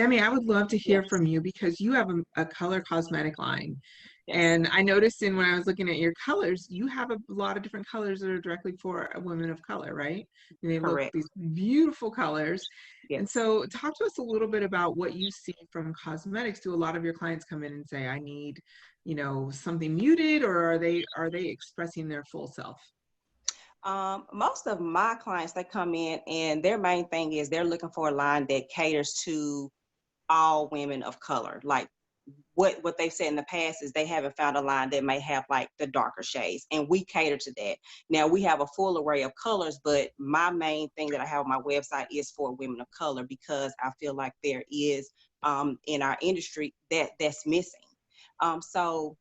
Demi, I would love to hear Yes. from you because you have a color cosmetic line. Yes. And I noticed when I was looking at your colors, you have a lot of different colors that are directly for a women of color, right? And they look Correct. these beautiful colors. And Yes. so talk to us a little bit about what you see from cosmetics. Do a lot of your clients come in and say, I need, something muted, or are they expressing their full self? Most of my clients, they come in and their main thing is they're looking for a line that caters to all women of color. Like what they've said in the past is they haven't found a line that may have like the darker shades, and we cater to that. Now we have a full array of colors, but my main thing that I have on my website is for women of color because I feel like there is in our industry that's missing. So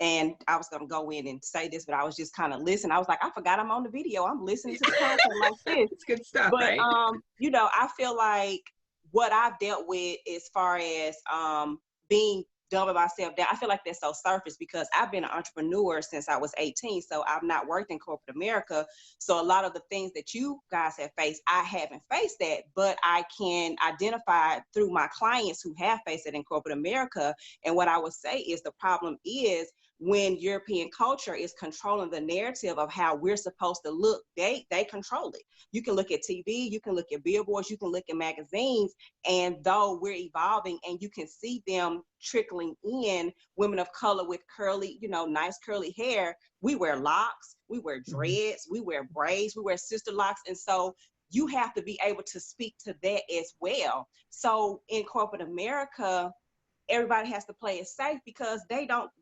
and I was going to go in and say this, but I was just kind of listening. I was like, I forgot I'm on the video. I'm listening to the content like this. It's good stuff, But, right? I feel like what I've dealt with as far as being dumbing myself down, I feel like that's so surface because I've been an entrepreneur since I was 18. So I've not worked in corporate America. So a lot of the things that you guys have faced, I haven't faced that, but I can identify through my clients who have faced it in corporate America. And what I would say is the problem is when European culture is controlling the narrative of how we're supposed to look, they control it. You can look at TV, you can look at billboards, you can look at magazines, and though we're evolving and you can see them trickling in, women of color with curly, nice curly hair, we wear locks, we wear dreads, we wear braids, we wear sister locks. And so you have to be able to speak to that as well. So in corporate America, everybody has to play it safe because they don't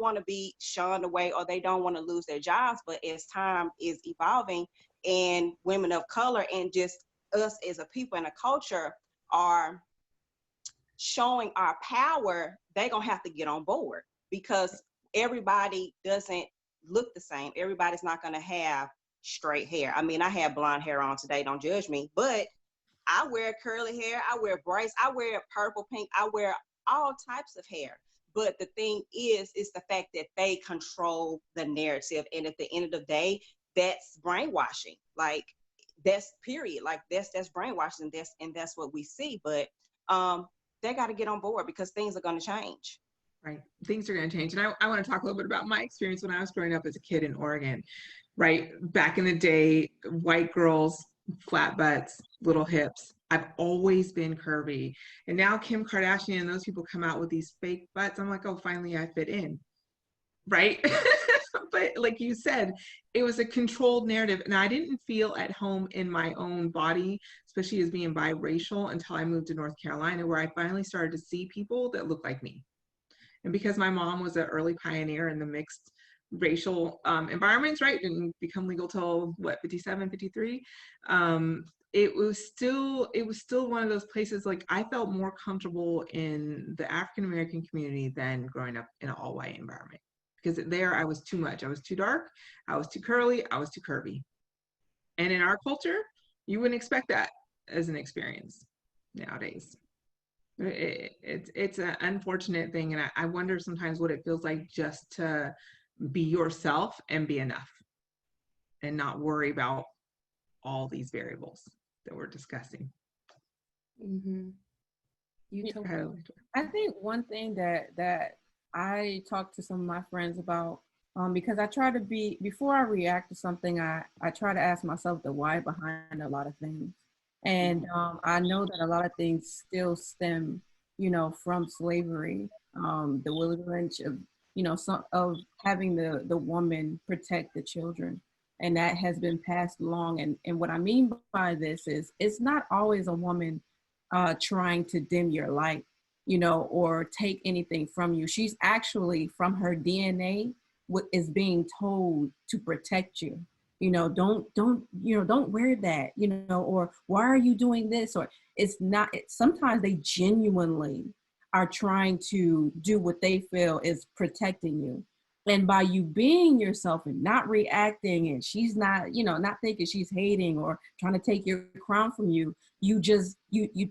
want to be shunned away or they don't want to lose their jobs. But as time is evolving and women of color and just us as a people and a culture are showing our power, they're gonna have to get on board because everybody doesn't look the same. Everybody's not gonna have straight hair. I mean, I have blonde hair on today, don't judge me, but I wear curly hair, I wear braids, I wear purple, pink, I wear all types of hair. But the thing is the fact that they control the narrative. And at the end of the day, that's brainwashing. Like that's period. Like that's brainwashing. That's what we see. But they got to get on board because things are going to change. Right. Things are going to change. And I want to talk a little bit about my experience when I was growing up as a kid in Oregon, right? Back in the day, white girls, flat butts, little hips. I've always been curvy. And now Kim Kardashian and those people come out with these fake butts. I'm like, oh, finally I fit in. Right. But like you said, it was a controlled narrative. And I didn't feel at home in my own body, especially as being biracial, until I moved to North Carolina, where I finally started to see people that look like me. And because my mom was an early pioneer in the mixed racial environments, right, didn't become legal till what, 57, 53. It was still one of those places, like I felt more comfortable in the African American community than growing up in an all white environment, because there I was too much. I was too dark, I was too curly, I was too curvy. And in our culture, you wouldn't expect that as an experience nowadays. It's an unfortunate thing, and I wonder sometimes what it feels like just to be yourself and be enough and not worry about all these variables that we're discussing. Mm-hmm. Yeah. I think one thing that I talk to some of my friends about, because I try to be, before I react to something, I try to ask myself the why behind a lot of things. And I know that a lot of things still stem, from slavery, the Willie Lynch of, some of having the woman protect the children. And that has been passed along. And what I mean by this is it's not always a woman trying to dim your light, or take anything from you. She's actually, from her DNA, what is being told to protect you. Don't wear that, or why are you doing this? Or sometimes they genuinely are trying to do what they feel is protecting you. And by you being yourself and not reacting, and she's not, not thinking she's hating or trying to take your crown from you, you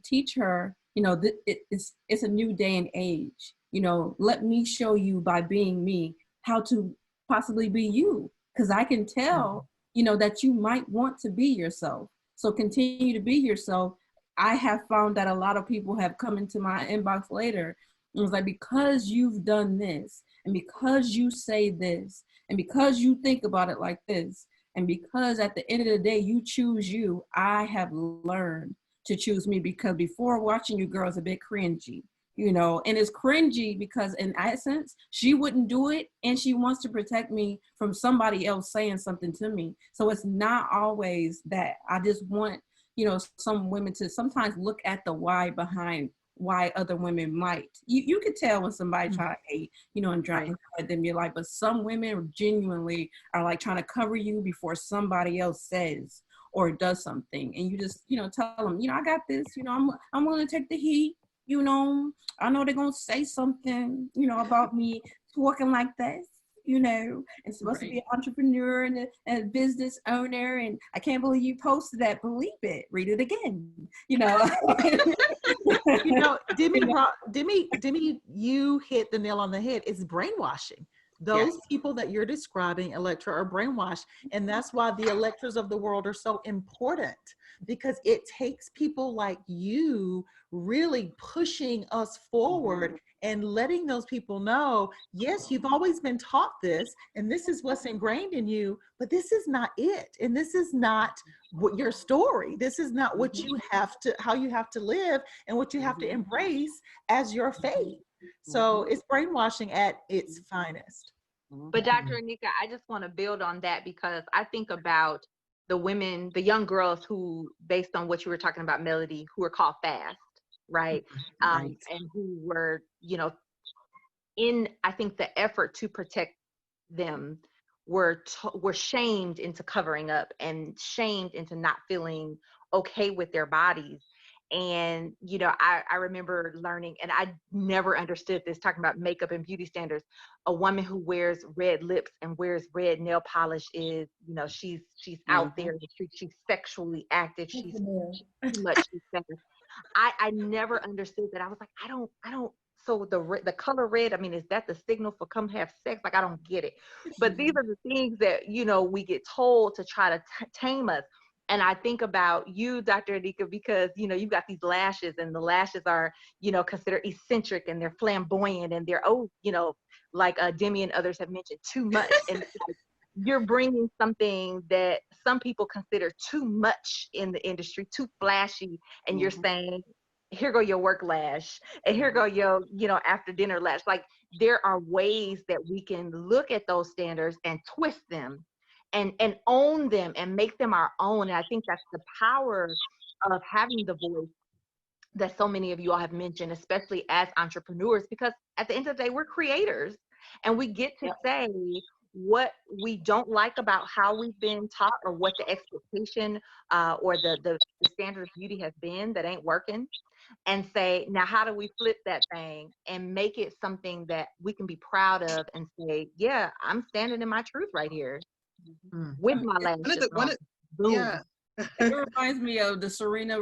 teach her, it's a new day and age. Let me show you by being me how to possibly be you. Because I can tell, that you might want to be yourself. So continue to be yourself. I have found that a lot of people have come into my inbox later and was like, because you've done this, and because you say this, and because you think about it like this, and because at the end of the day you choose you, I have learned to choose me, because before watching you girls a bit cringy, you know, and it's cringy because in essence, she wouldn't do it and she wants to protect me from somebody else saying something to me. So it's not always that. I just want, you know, some women to sometimes look at the why behind why other women might. You could tell when somebody try to hate, you know, and drive at them your life, but some women genuinely are like trying to cover you before somebody else says or does something. And you just, you know, tell them, you know, I got this, you know, I'm willing to take the heat. You know, I know they're going to say something, you know, about me talking like this, you know, and supposed to be an entrepreneur and a business owner. And I can't believe you posted that. Believe it. Read it again, you know. You know, Demi, you hit the nail on the head. It's brainwashing. Those people that you're describing, Electra, are brainwashed. And that's why the Electras of the world are so important, because it takes people like you really pushing us forward and letting those people know, yes, you've always been taught this, and this is what's ingrained in you, but this is not it. And this is not what your story. This is not what you have to, how you have to live and what you have to embrace as your faith. So it's brainwashing at its finest. But Dr. Anika, I just want to build on that, because I think about the women, the young girls who, based on what you were talking about, Melody, who are called fast, right? And who were, you know, in, I think, the effort to protect them, were shamed into covering up and shamed into not feeling okay with their bodies. And, you know, I remember learning, and I never understood this, talking about makeup and beauty standards. A woman who wears red lips and wears red nail polish is, you know, she's out there in the street, she's sexually active, she's too much. I never understood that. I was like, I don't. So the color red, I mean, is that the signal for come have sex? Like, I don't get it. But these are the things that, you know, we get told to try to tame us. And I think about you, Dr. Anika, because, you know, you've got these lashes, and the lashes are, you know, considered eccentric, and they're flamboyant, and they're, oh, you know, like Demi and others have mentioned, too much. And like, you're bringing something that some people consider too much in the industry, too flashy. And you're saying, here go your work lash, and here go your, you know, after dinner lash. Like, there are ways that we can look at those standards and twist them and own them and make them our own. And I think that's the power of having the voice that so many of you all have mentioned, especially as entrepreneurs, because at the end of the day, we're creators, and we get to say what we don't like about how we've been taught, or what the expectation or the standard of beauty has been that ain't working, and say, now how do we flip that thing and make it something that we can be proud of and say, yeah, I'm standing in my truth right here with my lashes on. Boom. It reminds me of the Serena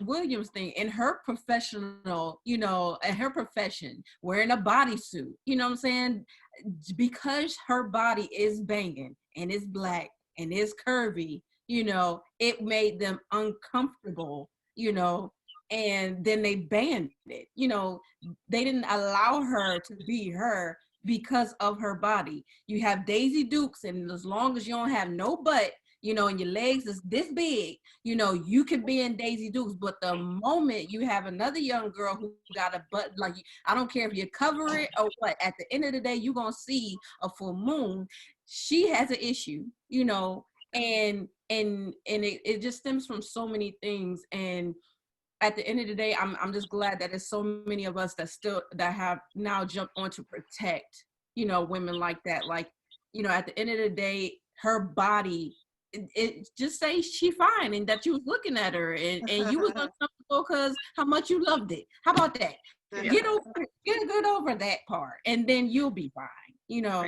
Williams thing in her professional, you know, in her profession, wearing a bodysuit, you know what I'm saying? Because her body is banging and it's black and it's curvy, you know, it made them uncomfortable, you know, and then they banned it. You know, they didn't allow her to be her because of her body. You have Daisy Dukes, and as long as you don't have no butt, you know, and your legs is this big, you know, you can be in Daisy Dukes. But the moment you have another young girl who got a butt, like, I don't care if you cover it or what, at the end of the day, you're going to see a full moon. She has an issue, you know, and it just stems from so many things. And at the end of the day, I'm just glad that there's so many of us that have now jumped on to protect, you know, women like that. Like, you know, at the end of the day, her body, it just say she fine, and that you was looking at her and you was uncomfortable because how much you loved it. How about that? Get good over that part, and then you'll be fine, you know.